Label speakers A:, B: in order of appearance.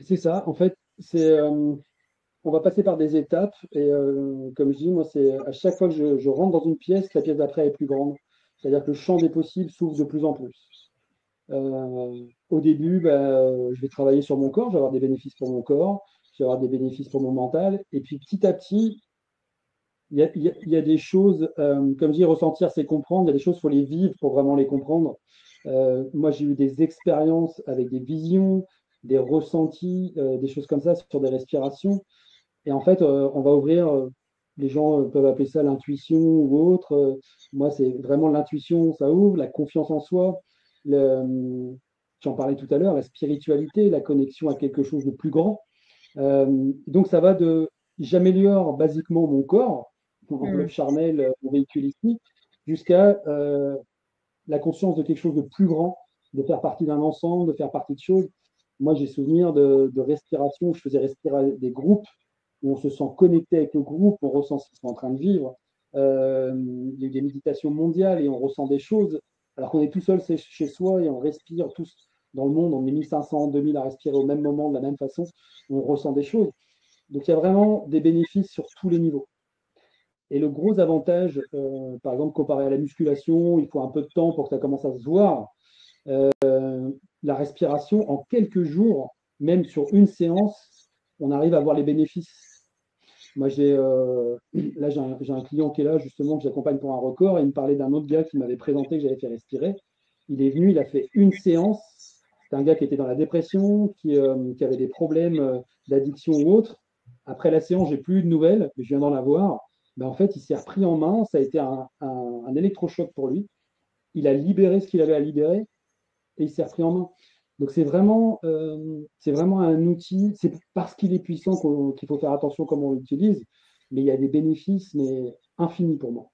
A: C'est ça, en fait, on va passer par des étapes et comme je dis, moi, c'est à chaque fois que je rentre dans une pièce, la pièce d'après est plus grande. C'est-à-dire que le champ des possibles s'ouvre de plus en plus. Au début, je vais travailler sur mon corps, je vais avoir des bénéfices pour mon corps, je vais avoir des bénéfices pour mon mental, et puis petit à petit, il y a des choses, comme je dis, ressentir, c'est comprendre, il y a des choses, il faut les vivre pour vraiment les comprendre. Moi, j'ai eu des expériences avec des visions, des ressentis, des choses comme ça sur des respirations. Et en fait, on va ouvrir, les gens peuvent appeler ça l'intuition ou autre. Moi, c'est vraiment l'intuition, ça ouvre, la confiance en soi, j'en parlais tout à l'heure, la spiritualité, la connexion à quelque chose de plus grand. Donc, ça va de, j'améliore basiquement mon corps, mon enveloppe
B: Mm.
A: charnelle, mon véhicule ici, jusqu'à la conscience de quelque chose de plus grand, de faire partie d'un ensemble, de faire partie de choses. Moi, j'ai souvenir de respiration, je faisais respirer des groupes où on se sent connecté avec le groupe, on ressent ce qu'ils sont en train de vivre. Il y a eu des méditations mondiales et on ressent des choses, alors qu'on est tout seul chez soi et on respire tous dans le monde, on est 1500, 2000 à respirer au même moment, de la même façon, on ressent des choses. Donc il y a vraiment des bénéfices sur tous les niveaux. Et le gros avantage, par exemple, comparé à la musculation, il faut un peu de temps pour que ça commence à se voir. La respiration, en quelques jours, même sur une séance, on arrive à voir les bénéfices. Moi, là, j'ai un client qui est là, justement, que j'accompagne pour un record, et il me parlait d'un autre gars qui m'avait présenté que j'avais fait respirer. Il est venu, il a fait une séance. C'est un gars qui était dans la dépression, qui avait des problèmes d'addiction ou autre. Après la séance, j'ai plus eu de nouvelles, mais je viens d'en avoir. Ben, en fait, il s'est repris en main. Ça a été un électrochoc pour lui. Il a libéré ce qu'il avait à libérer et il s'est repris en main. Donc c'est vraiment un outil. C'est parce qu'il est puissant qu'il faut faire attention comment on l'utilise, mais il y a des bénéfices mais infinis pour moi.